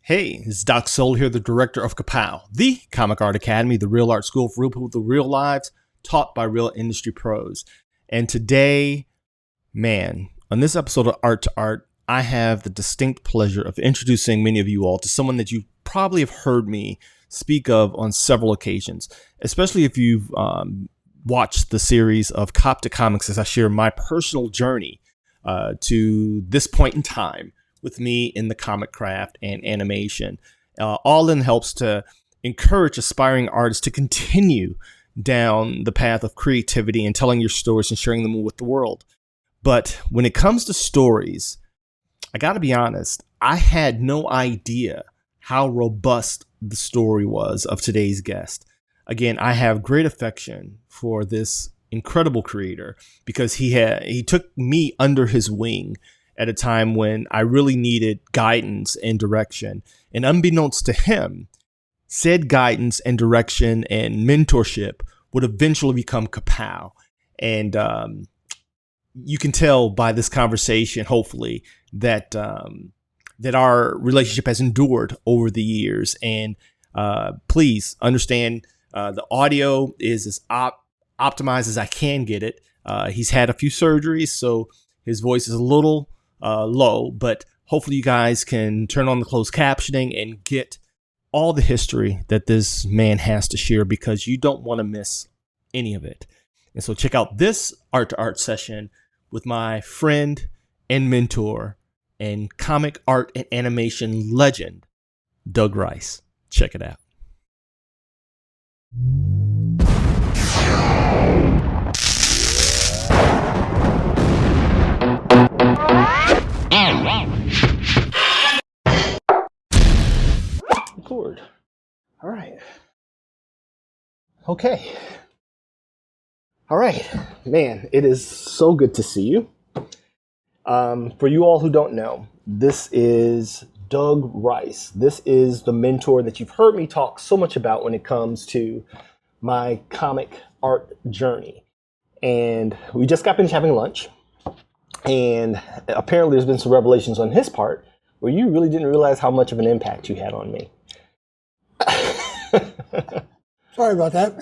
Hey, it's Doc Soul here, the director of Ka-Pow, the Comic Art Academy, the real art school for real people with the real lives, taught by real industry pros. And today, on this episode of Art to Art, I have the distinct pleasure of introducing many of you all to someone that you probably have heard me speak of on several occasions, especially if you've watched the series of Cop to Comics as I share my personal journey to this point in time with me in the comic craft and animation. All in helps to encourage aspiring artists to continue down the path of creativity and telling your stories and sharing them with the world. But when it comes to stories, I got to be honest, I had no idea how robust the story was of today's guest. Again, I have great affection for this incredible creator because he took me under his wing at a time when I really needed guidance and direction. And unbeknownst to him, said guidance and direction and mentorship would eventually become Ka-Pow. And you can tell by this conversation, hopefully, that that our relationship has endured over the years. And please understand, the audio is as optimized as I can get it. He's had a few surgeries, so his voice is a little low, but hopefully you guys can turn on the closed captioning and get all the history that this man has to share, because you don't want to miss any of it. And so check out this Art to Art session with my friend and mentor and comic art and animation legend, Doug Rice. Check it out. Record. All right. Okay. All right, man, it is so good to see you. For you all who don't know, this is Doug Rice. This is the mentor that you've heard me talk so much about when it comes to my comic art journey. And we just got finished having lunch. And apparently there's been some revelations on his part where you really didn't realize how much of an impact you had on me. Sorry about that.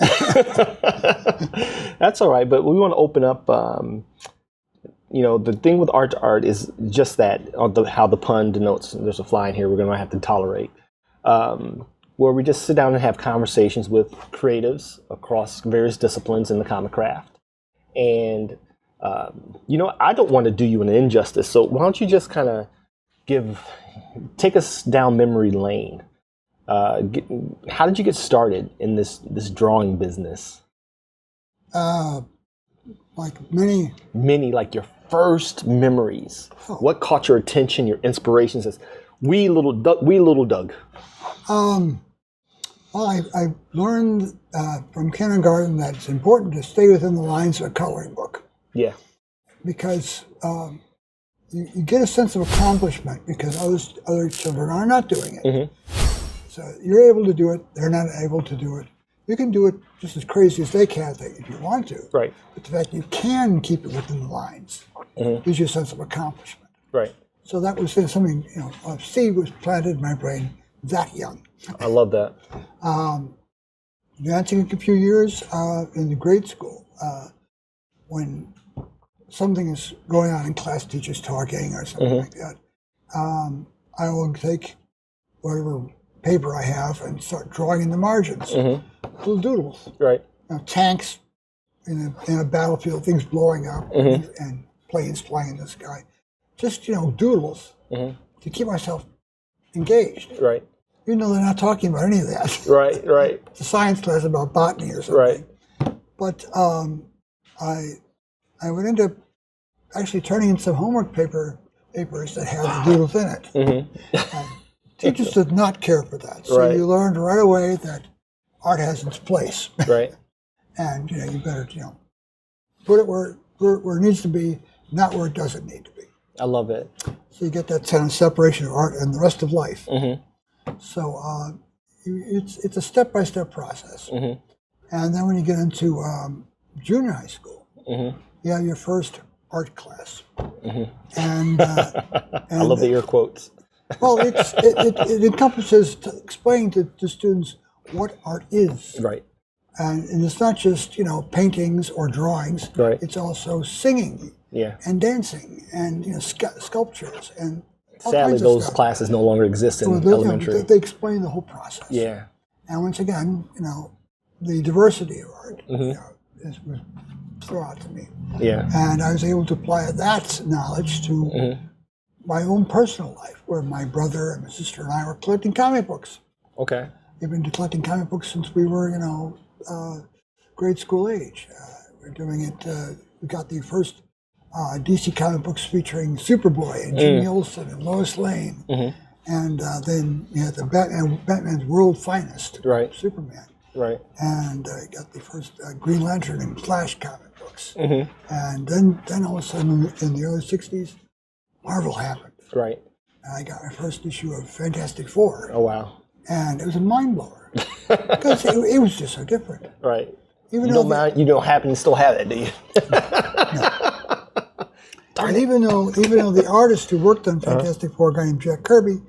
That's all right, but we want to open up, the thing with Art to Art is just that, how the pun denotes, there's a fly in here we're going to have to tolerate, where we just sit down and have conversations with creatives across various disciplines in the comic craft. And, I don't want to do you an injustice, so why don't you just kind of take us down memory lane. How did you get started in this drawing business? Like many, like your first memories. Oh. What caught your attention, your inspirations as wee little Doug? Well, I learned from kindergarten that it's important to stay within the lines of a coloring book. Yeah. Because you get a sense of accomplishment because other children are not doing it. Mm-hmm. So you're able to do it, they're not able to do it. You can do it just as crazy as they can if you want to. Right. But the fact you can keep it within the lines gives you a sense of accomplishment. Right. So that was something, a seed was planted in my brain that young. I love that. Advancing a few years in the grade school, when something is going on in class, teachers talking or something like that, I will take whatever paper I have and start drawing in the margins, little doodles. Right. Tanks in a battlefield, things blowing up, and planes flying in the sky. Just doodles to keep myself engaged. Right. Even though they're not talking about any of that. Right. Right. It's a science class about botany or something. Right. But I went into actually turning in some homework papers that had the doodles in it. Teachers did not care for that. So you learned right away that art has its place. Right. And you better put it where it needs to be, not where it doesn't need to be. I love it. So you get that kind of separation of art and the rest of life. So it's a step-by-step process. And then when you get into junior high school, you have your first art class. And I love the air quotes. Well, it encompasses to explain to students what art is. Right. And it's not just, paintings or drawings. Right. It's also singing Yeah. and dancing and sculptures and all Sadly, kinds of those stuff. classes no longer exist in So elementary. they explain the whole process. Yeah. And once again, the diversity of art was thrown out to me. Yeah. And I was able to apply that knowledge to my own personal life, where my brother and my sister and I were collecting comic books. Okay. We've been collecting comic books since we were, grade school age. We're doing it. We got the first DC comic books featuring Superboy and Jimmy Olsen and Lois Lane, and then you had the Batman's World Finest, Right. Superman, Right. and got the first Green Lantern and Flash comic books, and then all of a sudden in the early '60s, Marvel happened, Right. and I got my first issue of Fantastic Four. Oh wow. And it was a mind blower because it was just so different. Right. Even You don't happen to still have that, do you? And even though the artist who worked on Fantastic Four, a guy named Jack Kirby,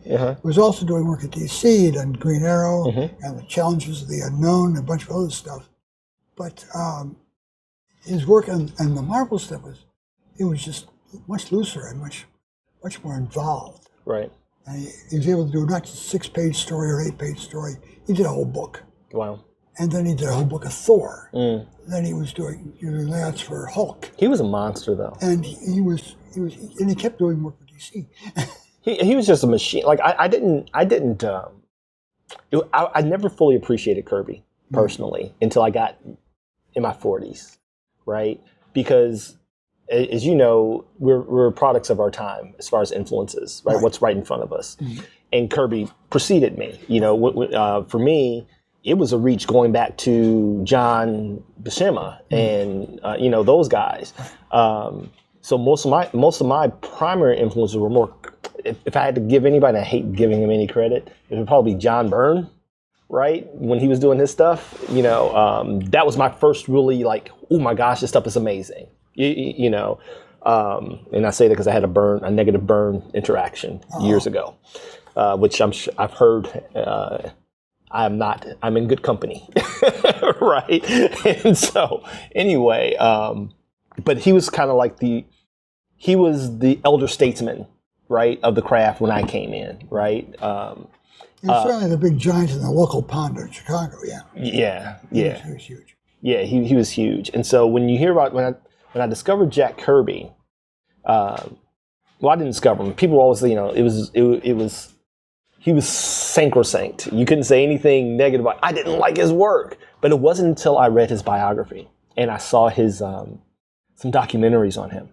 was also doing work at DC and Green Arrow and the Challenges of the Unknown and a bunch of other stuff. But his work on the Marvel stuff was just much looser and much more involved. Right. And he was able to do not just a 6-page story or 8-page story. He did a whole book. Wow. And then he did a whole book of Thor. Then he was doing layouts for Hulk. He was a monster, though. And he kept doing work for DC. He was just a machine. Like I never fully appreciated Kirby personally until I got in my 40s, right? Because as you know, we're products of our time as far as influences, right? What's right in front of us. And Kirby preceded me. For me, it was a reach going back to John Buscema and those guys. So most of my primary influences were more. If I had to give anybody, I hate giving him any credit, it would probably be John Byrne, right? When he was doing his stuff, that was my first really like, oh my gosh, this stuff is amazing. And I say that because I had a negative Byrne interaction years ago, which I've heard. I'm in good company, right? And so anyway, but he was kind of like he was the elder statesman, right, of the craft when I came in, right? He was certainly the big giant in the local pond in Chicago, yeah. Yeah. He was huge. Yeah, he was huge. And so when you hear about when I discovered Jack Kirby, I didn't discover him. People were always, he was sacrosanct. You couldn't say anything negative about. I didn't like his work, but it wasn't until I read his biography and I saw his some documentaries on him,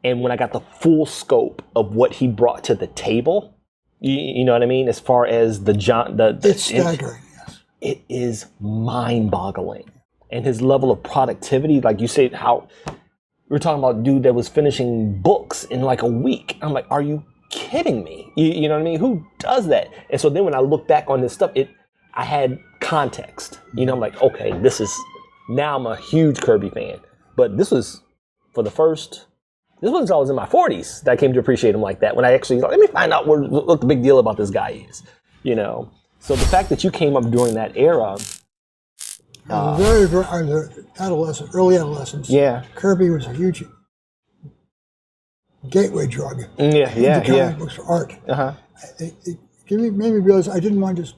and when I got the full scope of what he brought to the table, you know what I mean, as far as it's staggering. Yes, it is mind-boggling, and his level of productivity, like you said, how we're talking about a dude that was finishing books in like a week. I'm like, are you kidding me? You know what I mean? Who does that? And so then when I look back on this stuff, I had context. I'm like, okay, now I'm a huge Kirby fan. But this was this was I was in my 40s that I came to appreciate him like that. When I actually let me find out what the big deal about this guy is. So the fact that you came up during that era. Very, very early adolescence. Yeah. Kirby was a huge gateway drug. Yeah. Comic books for art. It made me realize I didn't want to just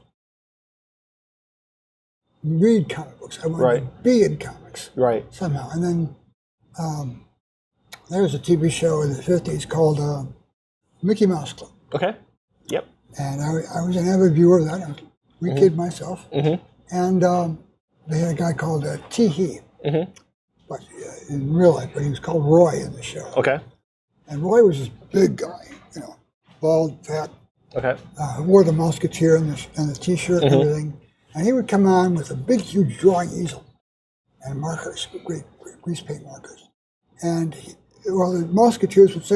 read comic books. I wanted to be in comics. Right. Somehow. And then there was a TV show in the 50s called Mickey Mouse Club. Okay. Yep. And I was an avid viewer of that. I was a wee kid myself. And they had a guy called Tee-Hee. But in real life, but he was called Roy in the show. Okay. And Roy was this big guy, bald, fat. Okay. Wore the Musketeer and the T-shirt and everything. And he would come on with a big, huge drawing easel and markers, great grease paint markers. And the Musketeers would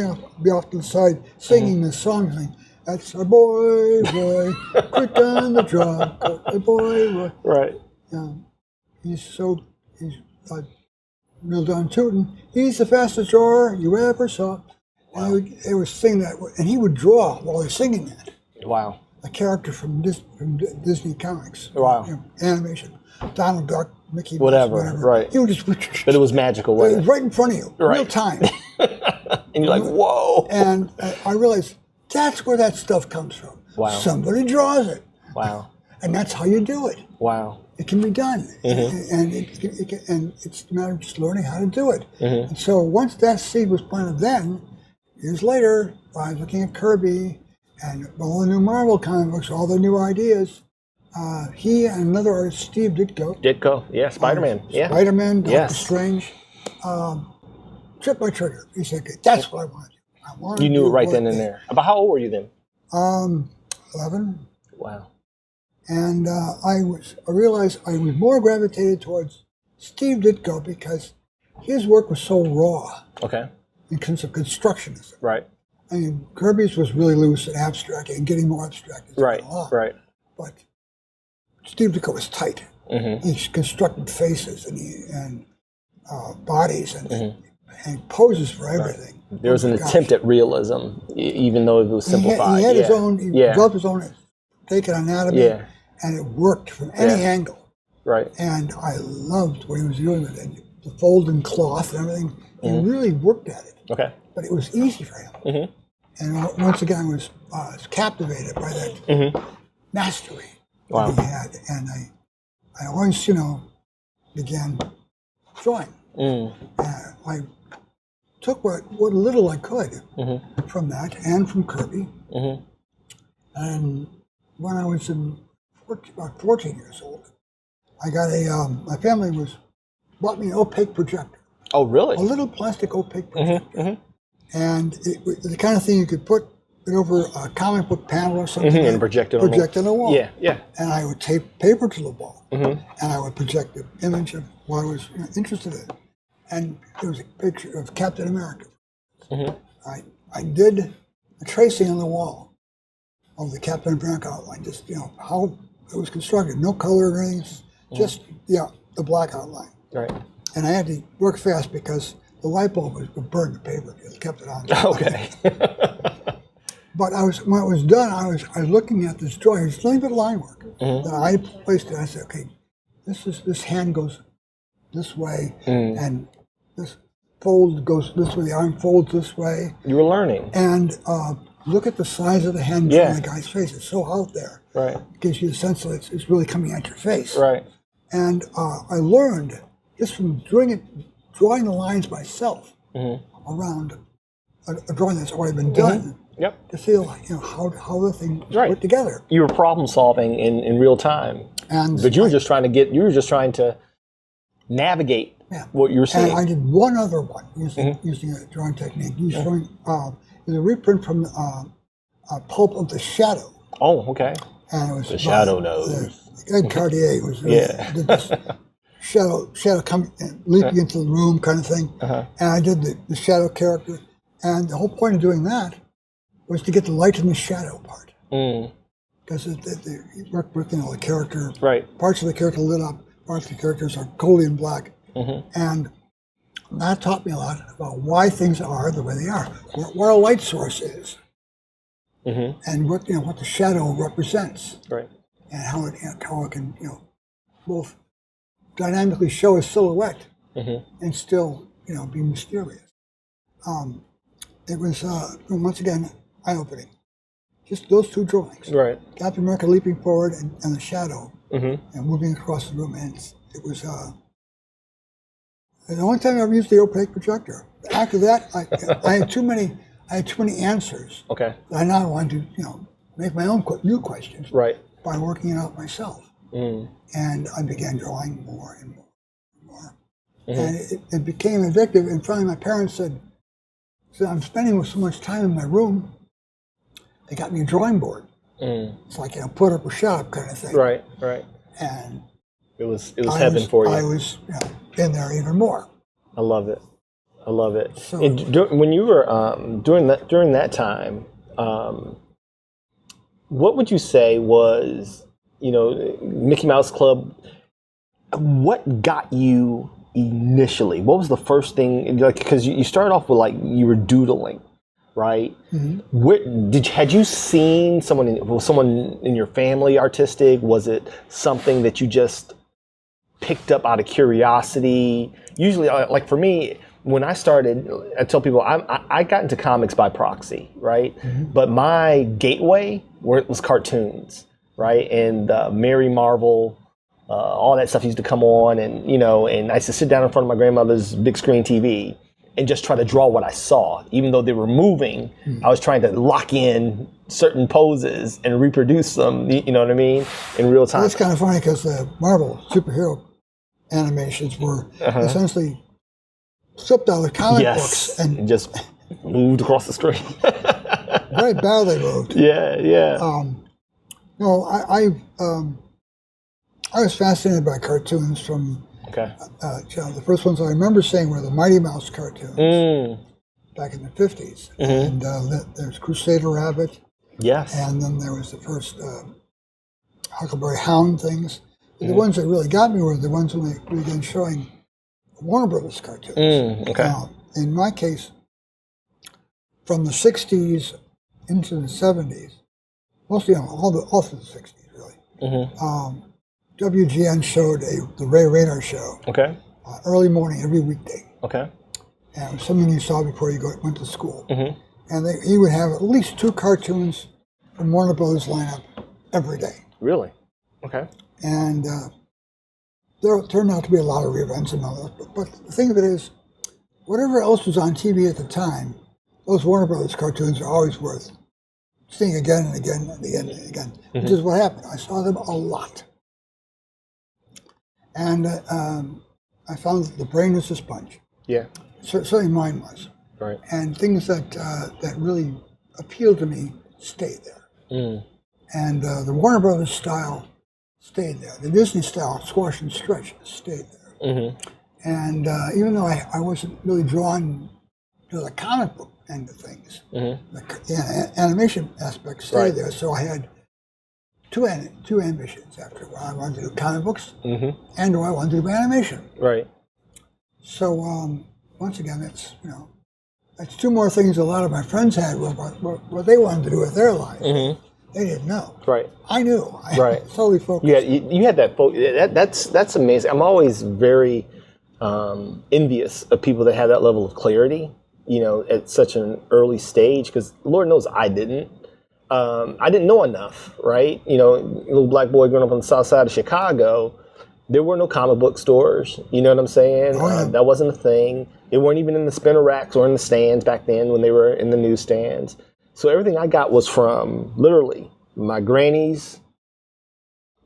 be off to the side singing this song, saying, "That's our boy, Roy, quick on the draw, the boy, Roy." Right. He's real down tootin'. He's the fastest drawer you ever saw. And they would sing that, and he would draw while they're singing that. Wow. A character from Disney Comics. Wow. Animation. Donald Duck, Mickey Mouse, Whatever, right. He would just... But it was magical, It wasn't was it? right in front of you, real time. And you're like, whoa. And I realized that's where that stuff comes from. Wow. Somebody draws it. Wow. And that's how you do it. Wow. It can be done. And it's a matter of just learning how to do it. And so once that seed was planted then, years later, I was looking at Kirby and all the new Marvel comic books, all the new ideas. He and another artist, Steve Ditko. Yeah, Spider-Man. Yeah. Spider-Man, Doctor Yes. Strange. Tripped my trigger. He said, okay, that's what I want to do. I want You knew it right then and there. About how old were you then? 11. Wow. And I realized I was more gravitated towards Steve Ditko because his work was so raw Okay. in terms of constructionism. Right. I mean, Kirby's was really loose and abstract and getting more abstract as it Right. went along. Right. But Steve Ditko was tight. He constructed faces and bodies and poses for everything. There was an attempt at realism, even though it was simplified. He had his own. He developed his own take on anatomy. Yeah. And it worked from any angle. Right. And I loved what he was doing with it. The folding cloth and everything. He really worked at it. Okay. But it was easy for him. And once again, I was captivated by that mastery that he had. And I always, began drawing. I took what little I could from that and from Kirby. And when I was about 14 years old, I got my family bought me an opaque projector. Oh, really? A little plastic opaque projector. And it was the kind of thing you could put it over a comic book panel or something. And project it on the wall. Yeah, yeah. And I would tape paper to the wall. And I would project the image of what I was interested in. And there was a picture of Captain America. I did a tracing on the wall of the Captain America outline, just how it was constructed, no color or anything, just the black outline. Right. And I had to work fast because the light bulb would burn the paper. It kept it on. Okay. But when it was done, I was looking at this drawing. It's nothing but line work that I placed it. I said, okay, this hand goes this way, and this fold goes this way. The arm folds this way. You were learning. And look at the size of the hand on the guy's face. It's so out there. Right. It gives you the sense that it's really coming at your face. Right. And I learned just from drawing the lines myself around a drawing that's already been done. Yep. To feel how the thing Right. put together. You were problem solving in real time. But you were just trying to navigate what you were seeing. And I did one other one using a drawing technique. Showing is a reprint from Pulp of the Shadow. Oh, okay. And it was The Shadow knows. Ed Cartier was did this shadow coming leaping into the room kind of thing. And I did the shadow character. And the whole point of doing that was to get the light and the shadow part. Because you work with the character. Right. Parts of the character lit up, parts of the characters are coldly in black. And that taught me a lot about why things are the way they are, what a light source is, and what the shadow represents, right, and how it can both dynamically show a silhouette and still be mysterious. It was once again eye-opening. Just those two drawings, right. Captain America leaping forward and the shadow and moving across the room, and it was. The only time I ever used the opaque projector. After that, I had too many answers. Okay. I now wanted to, make my own new questions. Right. By working it out myself. And I began drawing more and more and more. And it became addictive. And finally, my parents said, I'm spending so much time in my room. They got me a drawing board. It's like put up or shut up kind of thing. Right. Right. And it was heaven for you. I was in there even more. I love it. I love it. So, when you were during that time, what would you say was Mickey Mouse Club? What got you initially? What was the first thing? Because you started off with you were doodling, right? Had you seen someone in your family artistic? Was it something that you just picked up out of curiosity? Usually, like for me, when I started, I tell people I got into comics by proxy, right? But my gateway was cartoons, right? And Mary Marvel, all that stuff used to come on, and and I used to sit down in front of my grandmother's big screen TV and just try to draw what I saw. Even though they were moving, I was trying to lock in certain poses and reproduce them, you know what I mean, in real time. Well, it's kind of funny because the Marvel superhero animations were essentially stripped out of comic books and just moved across the screen. very badly moved. Yeah. No, I was fascinated by cartoons from the first ones I remember seeing were the Mighty Mouse cartoons back in the 50s. And there's Crusader Rabbit. Yes. And then there was the first Huckleberry Hound things. The ones that really got me were the ones when they began showing Warner Brothers cartoons. Now, in my case, from the 60s into the 70s, mostly all through the 60s, really, WGN showed the Ray Rayner show. Early morning, every weekday. And it was something you saw before you went to school. And he would have at least 2 cartoons from Warner Brothers lineup every day. Really? And there turned out to be a lot of reruns and all that. But the thing of it is, whatever else was on TV at the time, those Warner Brothers cartoons are always worth seeing again and again and again and again. Which is what happened. I saw them a lot. And I found that the brain is a sponge. Yeah. Certainly mine was. Right. And things that really appealed to me stayed there. And the Warner Brothers style stayed there. The Disney style, squash and stretch, stayed there. And even though I wasn't really drawn to the comic book end of things, the animation aspect stayed there. So I had two ambitions after a while. I wanted to do comic books, and I wanted to do animation. Right. So once again, that's 2 more things a lot of my friends had what they wanted to do with their lives. They didn't know. Right. I knew. I totally focused. Yeah, you had that focus. That's amazing. I'm always very envious of people that have that level of clarity, at such an early stage, because Lord knows I didn't. I didn't know enough, right? Little black boy growing up on the south side of Chicago, there were no comic book stores. You know what I'm saying? That wasn't a thing. They weren't even in the spinner racks or in the stands back then when they were in the newsstands. So everything I got was from literally my granny's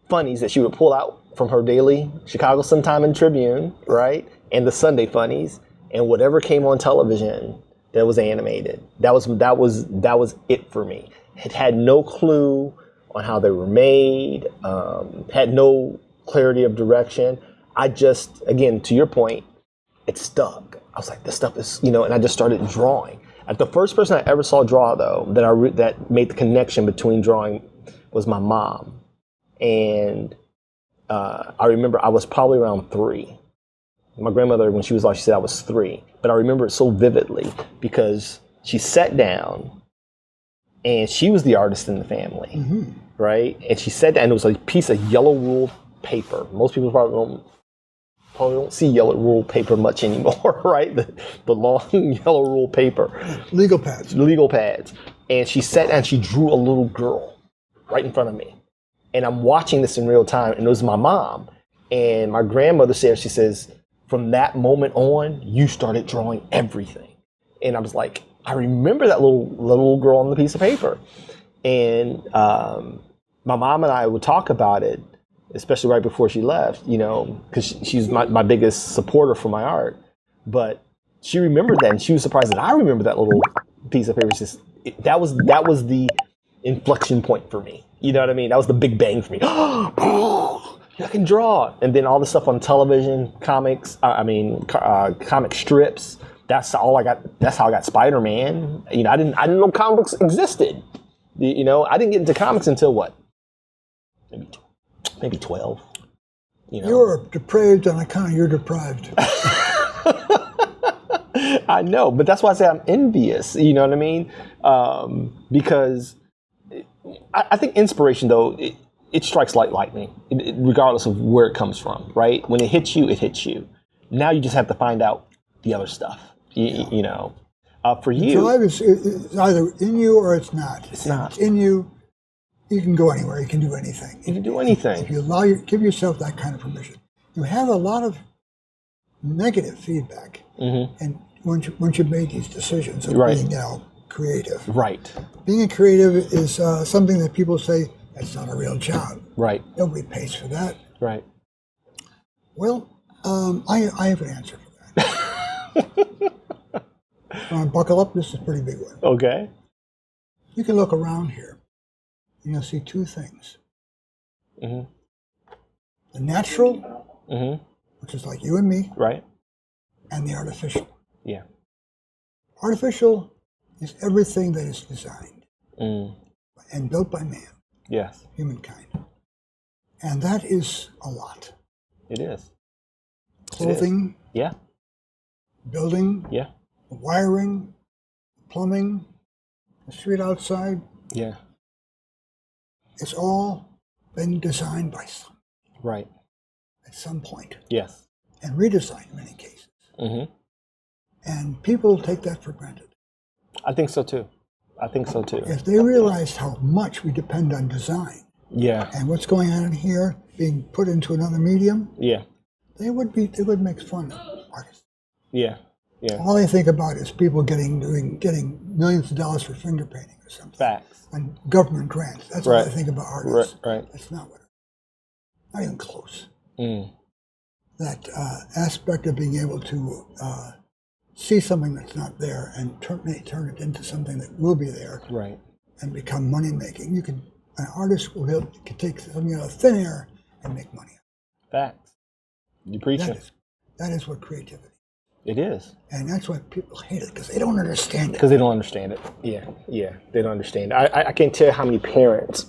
funnies that she would pull out from her daily Chicago Sun-Times and Tribune, right? And the Sunday funnies, and whatever came on television that was animated. That was it for me. Had no clue on how they were made, had no clarity of direction. I just, again, to your point, it stuck. I was like, this stuff is, and I just started drawing. The first person I ever saw draw, though, that made the connection between drawing was my mom. And I remember I was probably around 3. My grandmother, when she was alive, she said I was 3. But I remember it so vividly because she sat down and she was the artist in the family, right? And she sat down and it was a piece of yellow ruled paper. Most people probably don't see yellow ruled paper much anymore, right? The long yellow ruled paper. Legal pads. And she sat down and she drew a little girl right in front of me. And I'm watching this in real time, and it was my mom. And my grandmother said, she says, from that moment on, you started drawing everything. And I was like, I remember that little girl on the piece of paper. And my mom and I would talk about it, especially right before she left, because she's my biggest supporter for my art. But she remembered that, and she was surprised that I remember that little piece of paper. It's just, that was the inflection point for me. You know what I mean? That was the big bang for me. I can draw. And then all the stuff on television, comics, comic strips. That's all I got. That's how I got Spider-Man. I didn't know comic books existed. I didn't get into comics until what? Maybe 12. You're depraved on account of you're deprived. I know, but that's why I say I'm envious. You know what I mean? Because I think inspiration, though, it strikes like lightning, regardless of where it comes from, right? When it hits you, it hits you. Now you just have to find out the other stuff, you know. For you, drive is either in you or it's not. It's not. It's in you. You can go anywhere. You can do anything. You can do anything. If you give yourself that kind of permission, you have a lot of negative feedback, and once you've made these decisions of being, creative. Right. Being a creative is something that people say that's not a real job. Right. Nobody pays for that. Right. Well, I have an answer for that. Want to buckle up? This is a pretty big one. Okay. You can look around here, and you'll see two things. The natural, which is like you and me, right, and the artificial. Yeah. Artificial is everything that is designed and built by man. Yes. Humankind. And that is a lot. It is. Clothing. It is. Yeah. Building. Yeah. Wiring. Plumbing. The street outside. Yeah. It's all been designed by someone. Right. At some point. Yes. And redesigned in many cases. And people take that for granted. I think so too. If they realized how much we depend on design, and what's going on in here being put into another medium, they would make fun of artists. Yeah. All they think about is people getting millions of dollars for finger painting or something. Facts. And government grants. That's all they think about artists. Right. That's not not even close. That aspect of being able to see something that's not there and turn it into something that will be there, right, and become money making. An artist will can take something out of thin air and make money. Facts. You preaching. That is what creativity. It is. And that's why people hate it, because they don't understand it. Because they don't understand it. Yeah, they don't understand it. I can't tell you how many parents.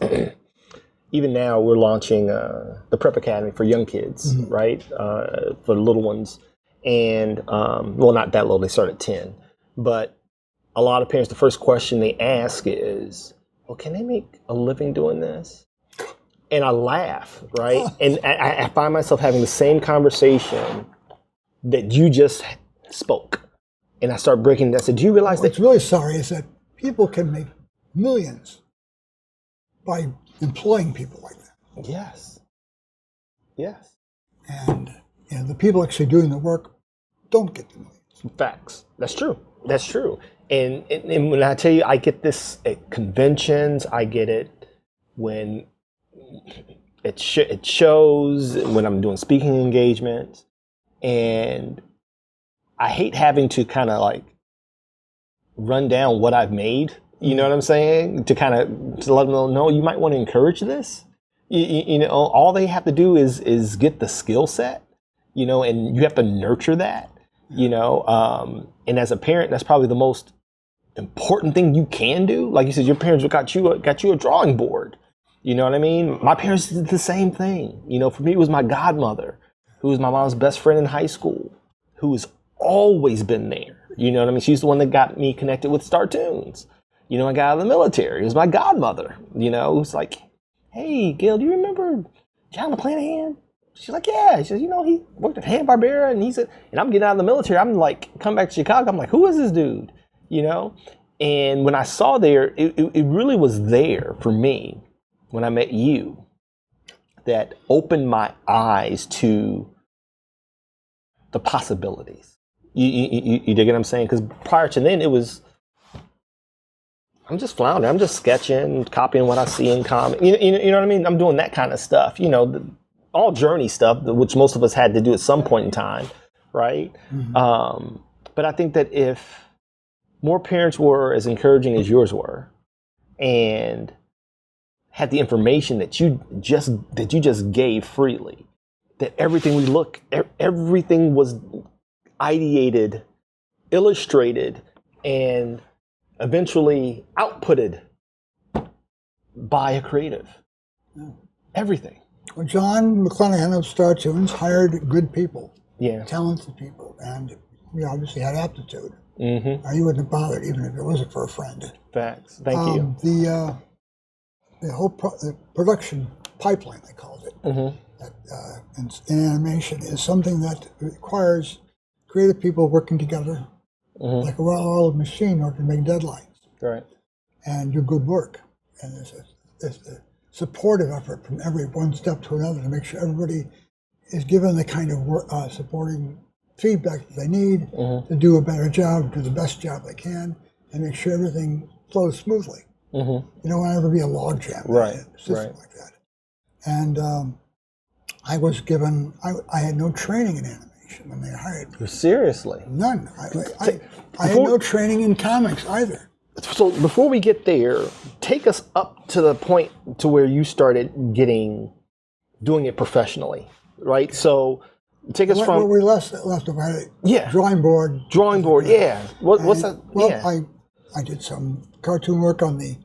Even now, we're launching the Prep Academy for young kids, right? For the little ones. And, well, not that little, they start at 10. But a lot of parents, the first question they ask is, well, can they make a living doing this? And I laugh, right? And I find myself having the same conversation that you just spoke. And I start breaking that. I said, do you realize that? What's really sorry is that people can make millions by employing people like that. Yes. And the people actually doing the work don't get the millions. Facts. That's true. And when I tell you, I get this at conventions. I get it when it shows, when I'm doing speaking engagements. And I hate having to kind of like run down what I've made. You know what I'm saying? To let them know, you might want to encourage this. You know, all they have to do is get the skill set, and you have to nurture that, and as a parent, that's probably the most important thing you can do. Like you said, your parents got you a drawing board. You know what I mean? My parents did the same thing. For me, it was my godmother, who was my mom's best friend in high school, who has always been there. You know what I mean? She's the one that got me connected with Startoons. I got out of the military. It was my godmother. It was like, hey, Gail, do you remember John McClanahan? She's like, yeah. She says, he worked at Hanna-Barbera, and I'm getting out of the military. I'm like, come back to Chicago. I'm like, who is this dude? And when I saw there, it really was there for me when I met you that opened my eyes to the possibilities. You dig what I'm saying? Because prior to then, it was, I'm just floundering. I'm just sketching, copying what I see in comic. You know what I mean? I'm doing that kind of stuff. All journey stuff, which most of us had to do at some point in time, right? But I think that if more parents were as encouraging as yours were, and had the information that you just gave freely, that everything everything was ideated, illustrated, and eventually outputted by a creative. Everything. Well, John McClanahan of Startoons hired good people, Yeah. talented people, and you obviously had aptitude. Mm-hmm. Or you wouldn't have bothered even if it wasn't for a friend. Facts. Thank you. The whole the production pipeline, they called it, that, in animation is something that requires creative people working together, like a well-oiled machine, in order to make deadlines Right. and do good work. And there's a supportive effort from every one step to another to make sure everybody is given the kind of work, supporting feedback that they need to do a better job, do the best job they can, and make sure everything flows smoothly. You don't want to ever be a logjam in a system like that. And I was given, I had no training in animation when they hired me. Seriously? None. I had no training in comics either. So before we get there, take us up to the point to where you started doing it professionally, right? So take us from... Where we left off, I had a drawing board. Drawing board, yeah. What's that? Well, yeah. I did some cartoon work on the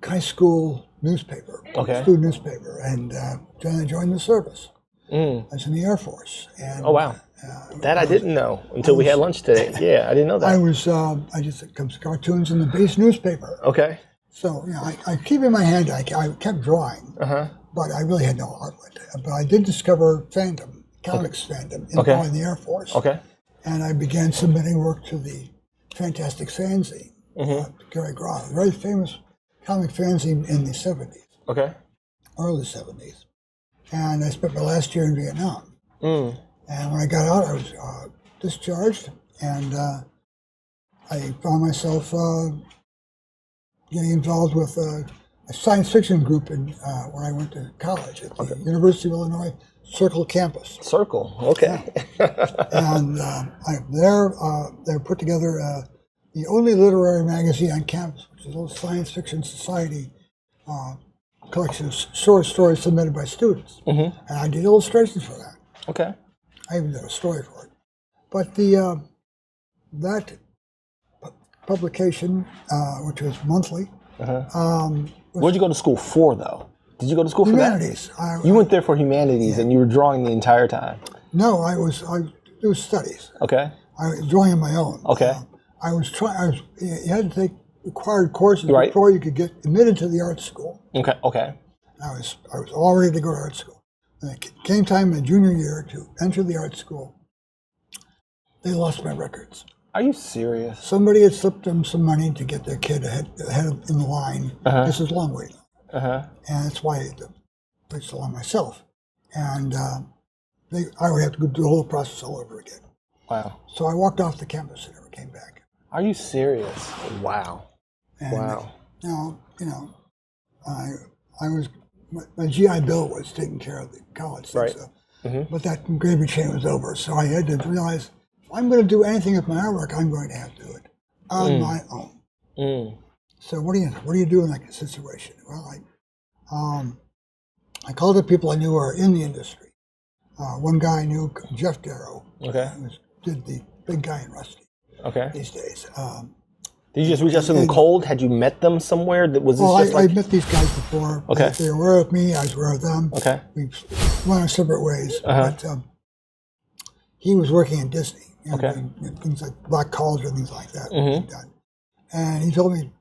high school newspaper, student newspaper, and then I joined the service. I was in the Air Force. And, oh, wow. That I didn't know until we had lunch today. Yeah, I didn't know that. I did some cartoons in the base newspaper. Okay. So, I keep in my hand, I kept drawing, but I really had no outlet. But I did discover fandom, comics fandom, in the Air Force. Okay. And I began submitting work to the Fantastic Fanzine, Gary Groth, a very famous comic fanzine in the 70s. Okay. Early 70s. And I spent my last year in Vietnam. And when I got out, I was discharged, and I found myself getting involved with a science fiction group where I went to college at the University of Illinois Circle campus. Circle, okay. Yeah. And they put together the only literary magazine on campus, which is a little Science Fiction Society collection of short stories submitted by students. And I did illustrations for that. Okay. I even did a story for it. But that publication, which was monthly. Where'd you go to school for, though? Did you go to school for humanities? You went there for humanities, and you were drawing the entire time. No, it was studies. Okay. I was drawing on my own. Okay. You had to take required courses before you could get admitted to the art school. Okay. Okay. I was all ready to go to art school. When it came time my junior year to enter the art school, they lost my records. Are you serious? Somebody had slipped them some money to get their kid ahead in the line. This is a long way. And that's why I placed it on myself. And I would have to go through the whole process all over again. Wow. So I walked off the campus and never came back. Are you serious? Wow. And now, I was, my GI Bill was taking care of the college thing, but that gravy train was over. So I had to realize, if I'm going to do anything with my artwork, I'm going to have to do it on my own. So what do you do in that situation? Well, I called up people I knew were in the industry. One guy I knew, Jeff Darrow, did the big guy in Rusty these days. Did you just reach out to them cold? Had you met them somewhere? I met these guys before. Okay. They were aware of me. I was aware of them. Okay. We went our separate ways. But he was working in Disney. Things like Black College and things like that. And he told me,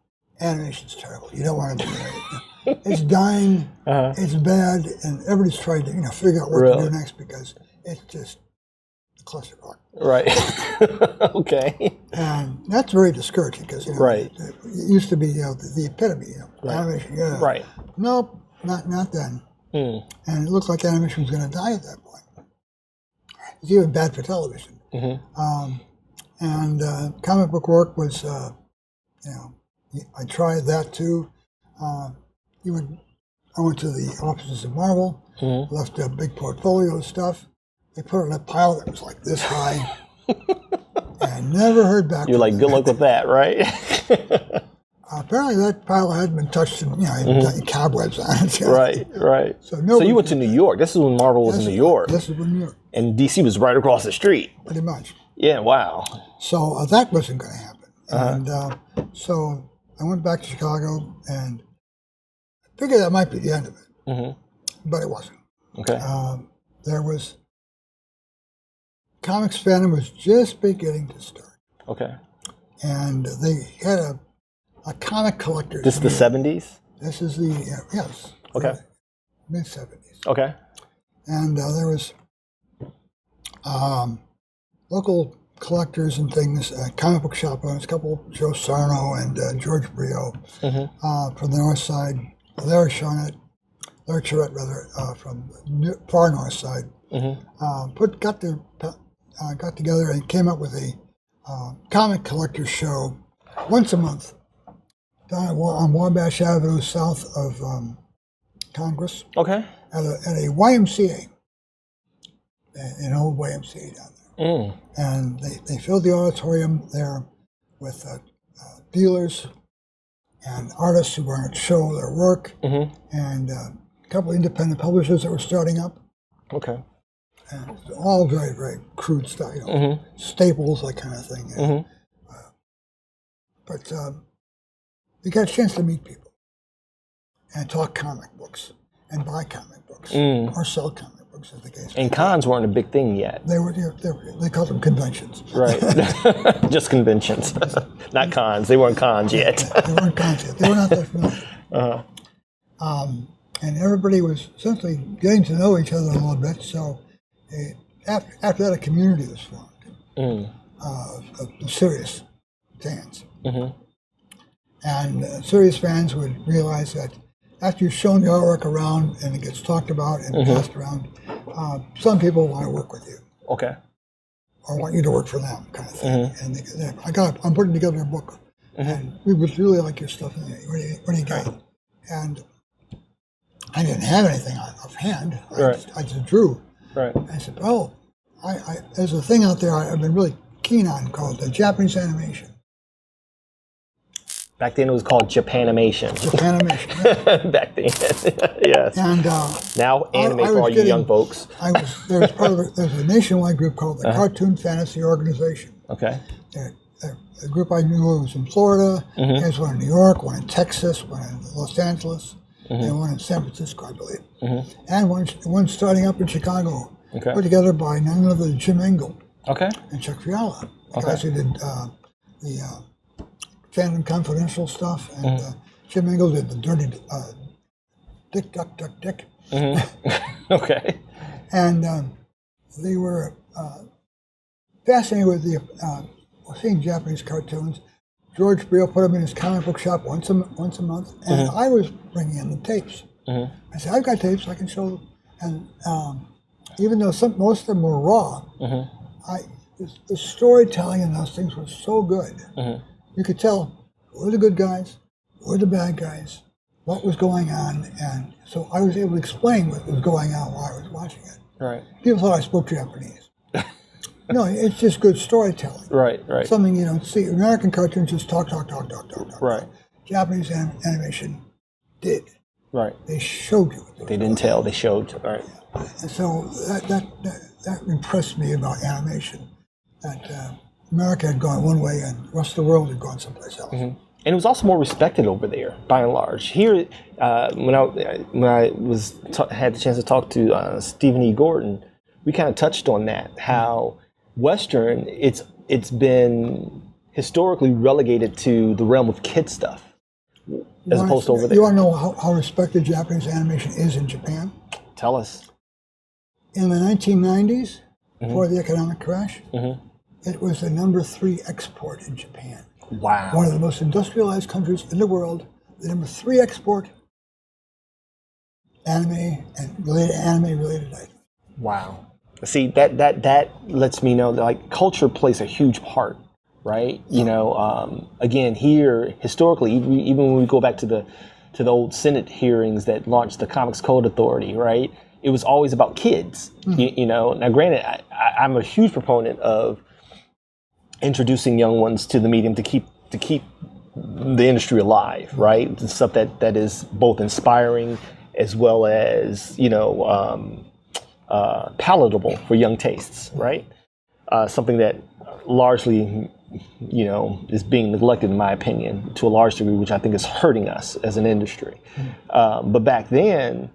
animation's terrible. You don't want to do it. It's dying. It's bad. And everybody's trying to figure out what to do next because it's just a clusterfuck. Right. Okay. And that's very discouraging because it used to be the epitome. Animation. Right. Nope, not then. And it looked like animation was going to die at that point. It's even bad for television. And comic book work was, I tried that too. I went to the offices of Marvel, left a big portfolio of stuff. They put it in a pile that was like this high, and never heard back. You're like, good luck with that, right? Apparently, that pile hadn't been touched, and got cobwebs on it. Right. So you went to New York. This is when Marvel was in New York. This is when New York. And DC was right across the street. Pretty much. Yeah. Wow. So that wasn't going to happen, and so I went back to Chicago, and I figured that might be the end of it, but it wasn't. Okay. There was comics fandom was just beginning to start. Okay. And they had a comic collector's This is the meeting. 70s? This is the, yes. Okay. Mid-70s. Okay. And there was local collectors and things, comic book shop owners, a couple, Joe Sarno and George Brio from the north side, Larry Charette from far north side, got together and came up with a comic collector show once a month down on Wabash Avenue south of Congress. Okay. At a YMCA, an old YMCA down there. And they filled the auditorium there with dealers and artists who were going to show their work, and a couple of independent publishers that were starting up. Okay. And all very, very crude stuff, staples, that kind of thing. But you got a chance to meet people and talk comic books and buy comic books or sell comic books, as the case. And cons weren't a big thing yet. They called them conventions. Right. Just conventions, not cons. They weren't cons yet. They weren't cons yet. They were not that familiar. And everybody was essentially getting to know each other a little bit. So after that, a community was formed of serious fans. And serious fans would realize that after you've shown the artwork around and it gets talked about and passed around, some people want to work with you. Okay. Or want you to work for them, kind of thing. And I'm putting together a book, and we would really like your stuff. What do you got? And I didn't have anything offhand. I just drew. Right. I said, oh, there's a thing out there I've been really keen on called Japanese animation. Back then it was called Japanimation. Japanimation. Yeah. Back then, yes. And now anime for all you young folks. There's a nationwide group called the Cartoon Fantasy Organization. Okay. The group I knew was in Florida. There's one in New York, one in Texas, one in Los Angeles, and one in San Francisco, I believe. And one starting up in Chicago, put together by none other than Jim Engel and Chuck Fiala, the guys who did the Fandom Confidential stuff, and Jim Engel did the Dirty Dick, Duck, Duck, Dick. Okay. And they were fascinated with seeing Japanese cartoons. George Brio put them in his comic book shop once a month, and I was bringing in the tapes. I said, I've got tapes, I can show them. And even though most of them were raw, the storytelling in those things was so good. You could tell who were the good guys, who were the bad guys, what was going on, and so I was able to explain what was going on while I was watching it. Right. People thought I spoke Japanese. No, it's just good storytelling. Right. Something you don't see. American cartoons just talk. Right. Japanese animation did. Right. They showed you. They didn't tell. They showed. Right. And so that impressed me about animation. That America had gone one way and the rest of the world had gone someplace else. And it was also more respected over there, by and large. Here, when I had the chance to talk to Stephen E. Gordon, we kind of touched on that. How Western, it's been historically relegated to the realm of kid stuff, as opposed to over there. You want to know how respected Japanese animation is in Japan? Tell us. In the 1990s, before the economic crash, it was the #3 export in Japan. Wow. One of the most industrialized countries in the world, the #3 export, anime and anime-related items. Wow. See, that lets me know that like culture plays a huge part, right? You know, again, here historically, even when we go back to the old Senate hearings that launched the Comics Code Authority, right? It was always about kids. You know, now granted, I'm a huge proponent of introducing young ones to the medium to keep the industry alive, right? The stuff that is both inspiring as well as, you know, palatable for young tastes, right? Something that largely, you know, is being neglected, in my opinion, to a large degree, which I think is hurting us as an industry. But back then,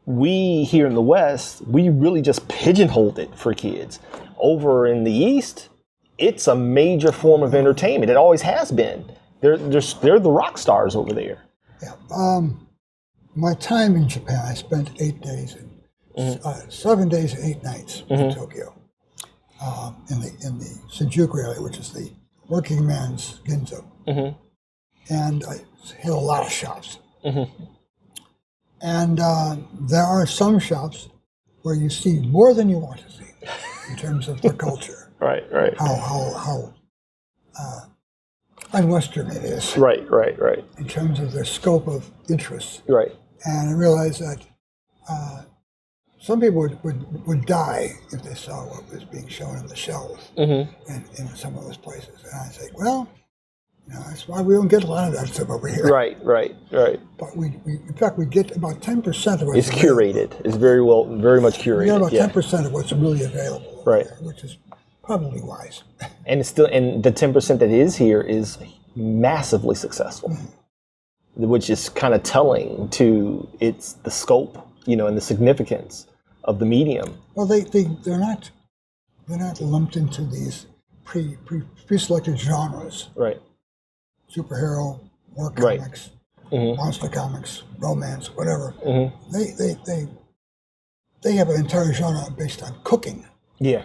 we here in the West, we really just pigeonholed it for kids. Over in the East, it's a major form of entertainment. It always has been. They're the rock stars over there. Yeah. My time in Japan, I spent 8 days, 7 days and 8 nights in Tokyo, in the Shinjuku area, which is the working man's Ginza. And I hit a lot of shops. And there are some shops where you see more than you want to see in terms of the culture. Right. How un-Western it is. Right. In terms of their scope of interests. Right. And I realized that some people would die if they saw what was being shown on the shelves in some of those places. And I say, well, that's why we don't get a lot of that stuff over here. Right. But we in fact, we get about 10% of what's It's curated. It's very much curated. We get about 10% of what's really available over there, which is probably wise. And it's still, and the 10% that is here is massively successful, which is kind of telling to the scope, and the significance of the medium. Well, they're not lumped into these pre-selected genres. Right. Superhero, war comics, monster comics, romance, whatever. They have an entire genre based on cooking. Yeah.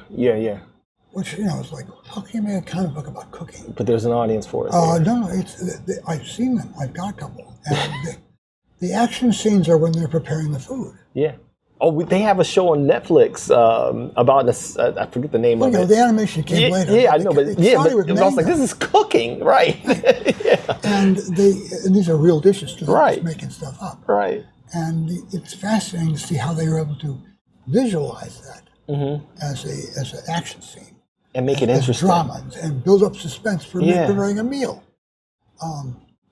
Which is like, how can you make a comic book about cooking? But there's an audience for it. No, I've seen them. I've got a couple, and the action scenes are when they're preparing the food. Yeah. Oh, they have a show on Netflix about this. I forget the name of it. The animation came later. Yeah, I know, but I was like, this is cooking, right? And these are real dishes too. Right. Just making stuff up. Right. And it's fascinating to see how they were able to visualize that as an action scene and make it interesting, drama, and build up suspense for preparing a meal.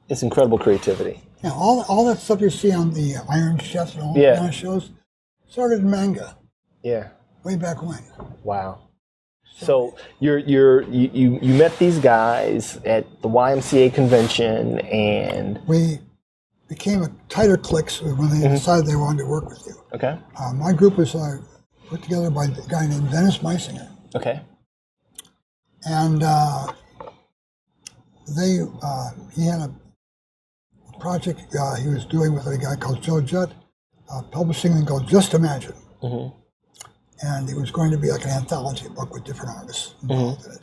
It's incredible creativity. Yeah, all that stuff you see on the Iron Chef and all those kind of shows started in manga. Yeah. Way back when. Wow. So you met these guys at the YMCA convention, and we became a tighter cliques when they decided they wanted to work with you. Okay. My group was put together by a guy named Dennis Meisinger. Okay. And he had a project he was doing with a guy called Joe Judd, publishing thing called Just Imagine. And it was going to be like an anthology book with different artists involved in it.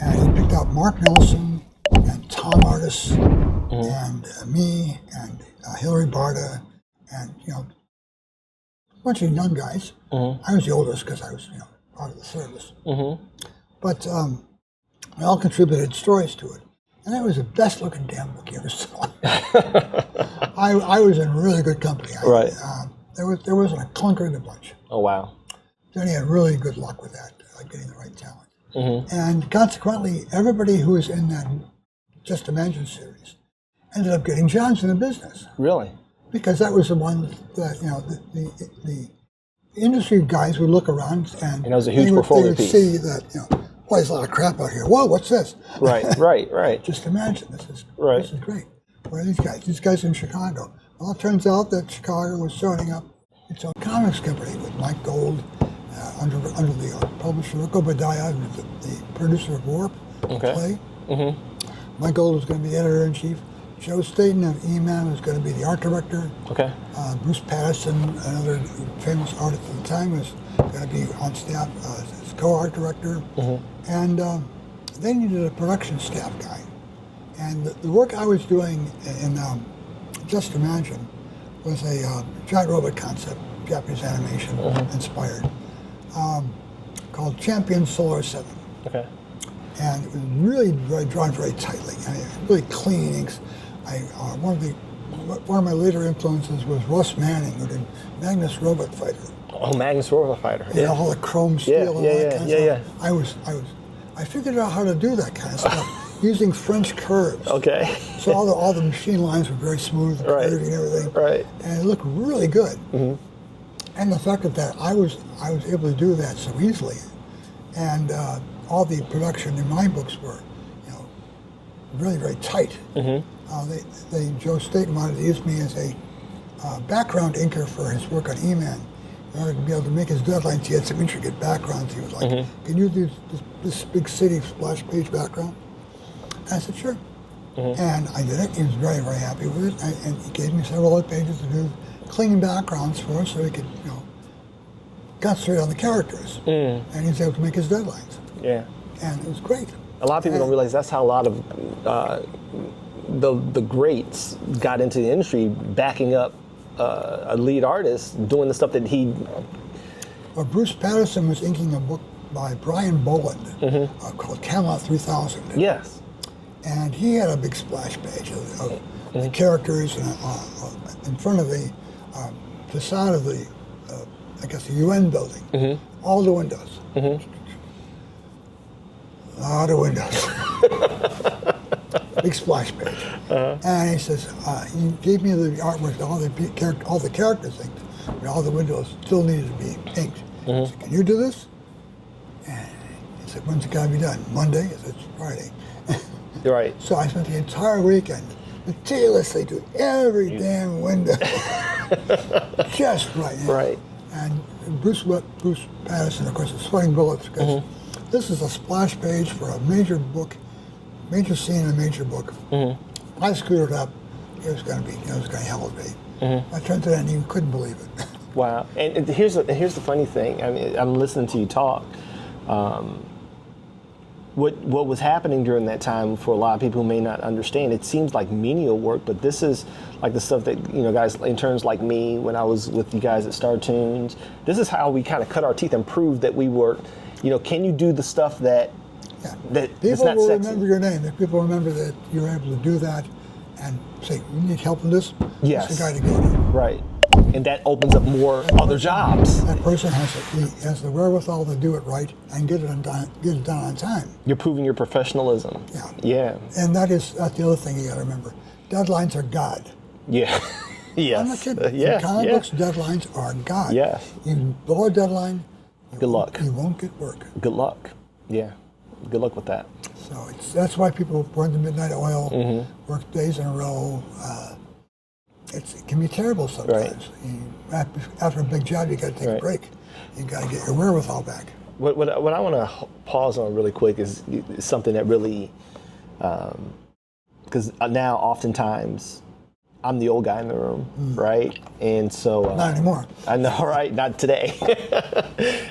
And he picked out Mark Nelson and Tom Artis and me and Hillary Barta and a bunch of young guys. I was the oldest because I was part of the service. But we all contributed stories to it. And that was the best looking damn book you ever saw. I was in really good company. Right. There wasn't a clunker in the bunch. Oh, wow. Johnny had really good luck with that, getting the right talent. And consequently, everybody who was in that Just Imagine series ended up getting jobs in the business. Really? Because that was the one that, the industry guys would look around and that was a huge portfolio they would piece. See that, boy, there's a lot of crap out here. Whoa, what's this? Right. Just imagine, this is great. Where are these guys? These guys in Chicago. Well, it turns out that Chicago was starting up its own comics company with Mike Gold, under the publisher Rick Obadiah, who's the producer of Warp play. Mike Gold was going to be editor-in-chief. Joe Staten of E-Man was going to be the art director. Okay. Bruce Patterson, another famous artist at the time, was going to be on staff as co-art director. And they needed a production staff guy. And the work I was doing in Just Imagine was a giant robot concept, Japanese animation inspired, called Champion Solar 7. Okay. And it was really drawn very tightly. I mean, really clean inks. One of my later influences was Russ Manning, who did Magnus Robot Fighter. Oh, Magnus Robot Fighter. Yeah, all the chrome steel and all that kind of stuff. Yeah. I figured out how to do that kind of stuff using French curves. Okay. So all the machine lines were very smooth and curvy and everything. Right. And it looked really good. And the fact that I was able to do that so easily, and all the production in my books were, really very tight. Joe Staten wanted to use me as a background inker for his work on E-Man. In order to be able to make his deadlines, he had some intricate backgrounds. He was like, "Can you do this big city splash page background?" And I said, "Sure." And I did it. He was very, very happy with it. And he gave me several other pages to do clean backgrounds for us so he could, concentrate on the characters. And he was able to make his deadlines. Yeah. And it was great. A lot of people don't realize that's how a lot of the greats got into the industry, backing up a lead artist, doing the stuff that he... Well, Bruce Patterson was inking a book by Brian Boland called Camelot 3000. Yes. And he had a big splash page of the characters in front of the facade of the, the UN building. All the windows. A lot of windows. Big splash page. And he says, he gave me the artwork, all the characters inked, but all the windows still needed to be inked. I said, "Can you do this?" And he said, "When's it got to be done?" "Monday." I said, "It's Friday." Right. So I spent the entire weekend meticulously doing every damn window. Just right. Right. And Bruce Patterson, of course, is sweating bullets because this is a splash page for a major book, major scene in a major book. I screwed it up. It was going to hell with me. I turned to that and you couldn't believe it. Wow. And here's the funny thing. I mean, I'm listening to you talk. What was happening during that time, for a lot of people who may not understand, it seems like menial work, but this is like the stuff that, guys, interns like me, when I was with you guys at Startoons, this is how we kind of cut our teeth and prove that we were, can you do the stuff that people not will sexy? Remember your name. If people remember that you were able to do that and say, "You need help in this?" Yes. That's the guy to go to. Right. And that opens up more other jobs. That person has the wherewithal to do it right and get it done on time. You're proving your professionalism. Yeah. And that's the other thing you got to remember. Deadlines are God. Yeah. Yes. I'm not kidding. Yeah. In comic books, deadlines are God. Yes. You blow a deadline, good luck. You won't get work. Good luck. Yeah. Good luck with that. So that's why people burn the midnight oil, work days in a row. It can be terrible sometimes. Right. After a big job, you got to take a break. You got to get your wherewithal back. What I want to pause on really quick is something that really, because now oftentimes I'm the old guy in the room, right? And so not anymore. I know, right? Not today.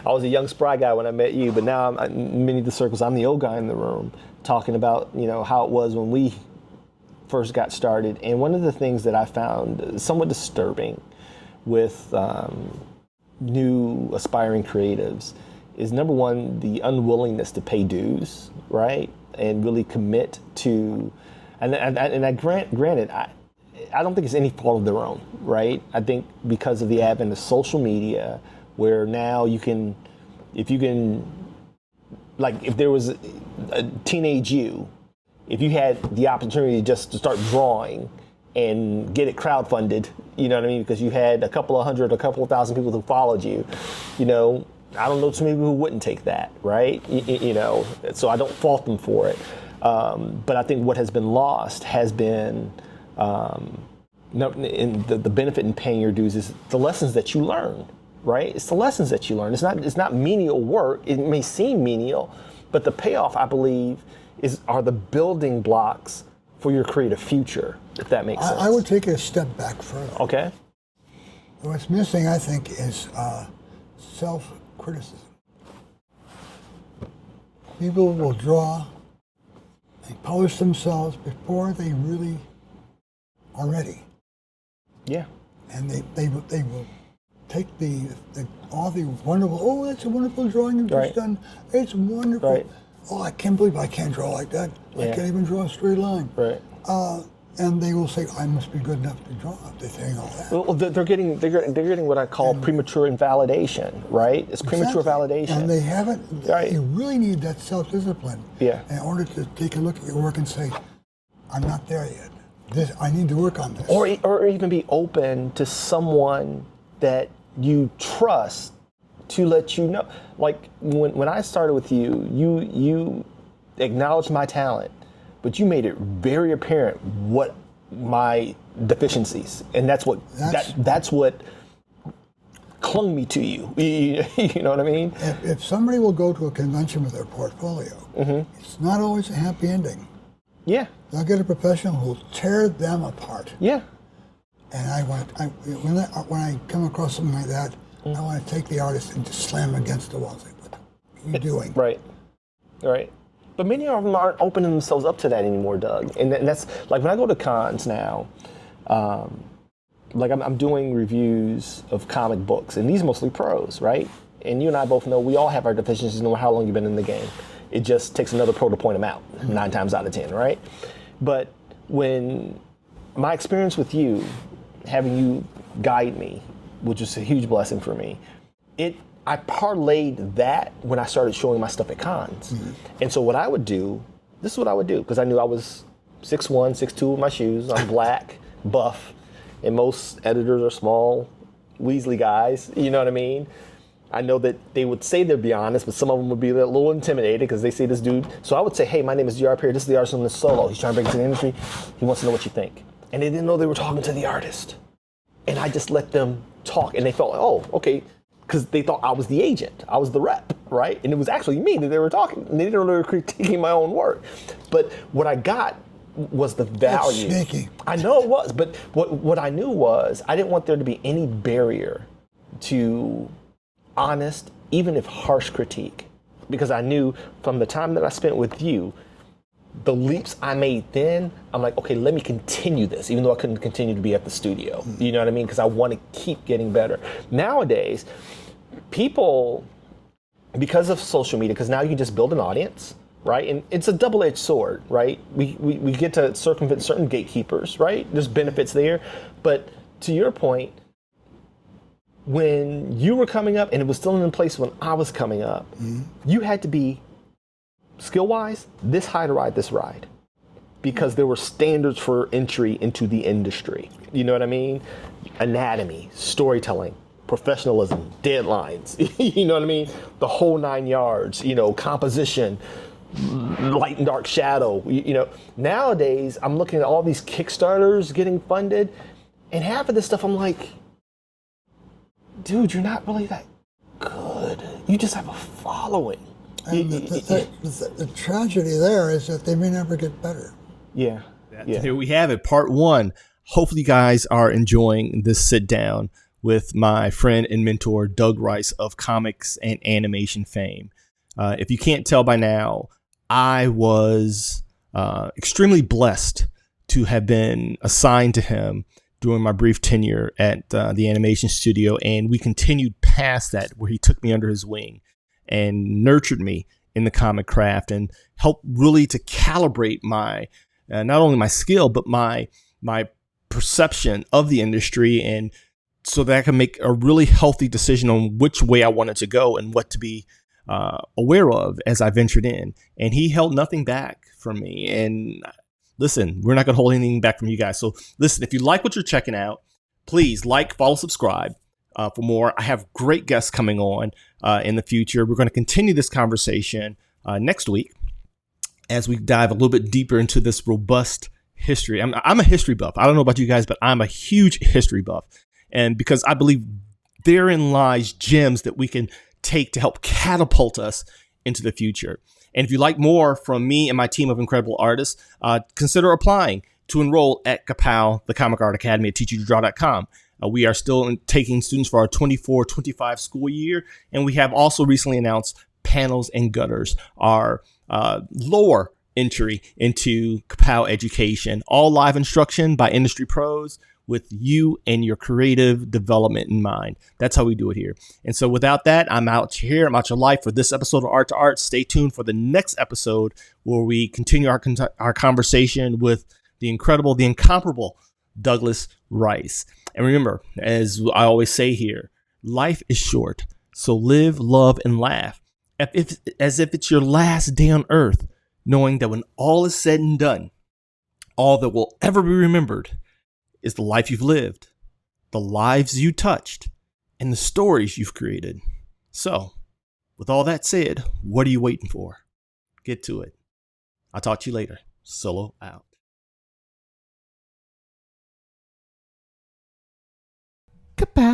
I was a young spry guy when I met you, but now in many of the circles, I'm the old guy in the room, talking about how it was when we first got started. And one of the things that I found somewhat disturbing with new aspiring creatives is, number one, the unwillingness to pay dues, right? And really commit to, granted, I don't think it's any fault of their own, right? I think because of the advent of social media, where now if there was a teenage you, if you had the opportunity just to start drawing and get it crowdfunded, you know what I mean? Because you had a couple of thousand people who followed you, I don't know too many people who wouldn't take that, right? So I don't fault them for it. But I think what has been lost has been, the benefit in paying your dues is the lessons that you learn, right? It's the lessons that you learn. It's not menial work. It may seem menial, but the payoff, I believe, are the building blocks for your creative future, if that makes sense. I would take it a step back further. Okay. What's missing, I think, is self-criticism. People will draw and polish themselves before they really are ready. Yeah. And they will take all the wonderful, "Oh, that's a wonderful drawing you've just done. It's wonderful. Right. Oh, I can't believe I can't draw like that. I can't even draw a straight line." Right. And they will say, "I must be good enough to draw." They're saying all that. Well, they're getting what I call premature invalidation, right? It's premature validation. And they haven't. Right. You really need that self-discipline in order to take a look at your work and say, "I'm not there yet. I need to work on this." Or even be open to someone that you trust to let you know. Like when I started with you, you acknowledged my talent, but you made it very apparent what my deficiencies, and that's what clung me to you. You know what I mean? If somebody will go to a convention with their portfolio, it's not always a happy ending. Yeah. They'll get a professional who will tear them apart. Yeah. And when I come across something like that, I want to take the artist and just slam him against the wall. Say, what are you doing? Right. But many of them aren't opening themselves up to that anymore, Doug. And that's like when I go to cons now, like I'm doing reviews of comic books, and these mostly pros, right? And you and I both know we all have our deficiencies no matter how long you've been in the game. It just takes another pro to point them out, 9 times out of 10, right? But when my experience with you, having you guide me, which was a huge blessing for me, I parlayed that when I started showing my stuff at cons. And so what I would do, this is what I would do, because I knew I was 6'1", 6'2" with my shoes. I'm black, buff, and most editors are small, Weasley guys, you know what I mean? I know that they would say they'd be honest, but some of them would be a little intimidated because they see this dude. So I would say, hey, my name is G.R. Perry. This is the artist on this solo. He's trying to break into the industry. He wants to know what you think. And they didn't know they were talking to the artist. And I just let them talk, and they felt, oh, okay, because they thought I was the agent. I was the rep, right? And it was actually me that they were talking. And they didn't know they were critiquing my own work. But what I got was the value. That's sneaky. I know it was, but what I knew was I didn't want there to be any barrier to honest, even if harsh critique. Because I knew from the time that I spent with you, the leaps I made then, I'm like, okay, let me continue this, even though I couldn't continue to be at the studio. You know what I mean? Because I want to keep getting better. Nowadays, people, because of social media, because now you can just build an audience, right? And it's a double-edged sword, right? We get to circumvent certain gatekeepers, right? There's benefits there. But to your point, when you were coming up, and it was still in place when I was coming up, you had to be skill-wise this high to ride this ride, because there were standards for entry into the industry. You know what I mean? Anatomy, storytelling, professionalism, deadlines. You know what I mean? The whole 9 yards. You know, composition, light and dark shadow. You know, nowadays I'm looking at all these Kickstarters getting funded, and half of this stuff I'm like, dude, you're not really that good. You just have a following. And the tragedy there is that they may never get better. Yeah. Here we have it, part 1. Hopefully you guys are enjoying this sit down with my friend and mentor, Doug Rice of comics and animation fame. If you can't tell by now, I was extremely blessed to have been assigned to him during my brief tenure at the animation studio. And we continued past that, where he took me under his wing and nurtured me in the comic craft and helped really to calibrate my, not only my skill, but my perception of the industry, and so that I can make a really healthy decision on which way I wanted to go and what to be aware of as I ventured in. And he held nothing back from me. And listen, we're not going to hold anything back from you guys. So listen, if you like what you're checking out, please like, follow, subscribe. For more. I have great guests coming on in the future. We're going to continue this conversation next week as we dive a little bit deeper into this robust history. I'm a history buff. I don't know about you guys, but I'm a huge history buff. And because I believe therein lies gems that we can take to help catapult us into the future. And if you like more from me and my team of incredible artists, consider applying to enroll at Ka-Pow, the Comic Art Academy at teachutodraw.com. We are still taking students for our 24-25 school year, and we have also recently announced Panels and Gutters, our lower entry into Ka-Pow education, all live instruction by industry pros with you and your creative development in mind. That's how we do it here. And so without that, I'm out here. I'm out your life for this episode of Art to Art. Stay tuned for the next episode where we continue our conversation with the incredible, the incomparable Douglas Rice. And remember, as I always say here, life is short, so live, love, and laugh as if it's your last day on earth, knowing that when all is said and done, all that will ever be remembered is the life you've lived, the lives you touched, and the stories you've created. So, with all that said, what are you waiting for? Get to it. I'll talk to you later. Solo out. Ka-Pow.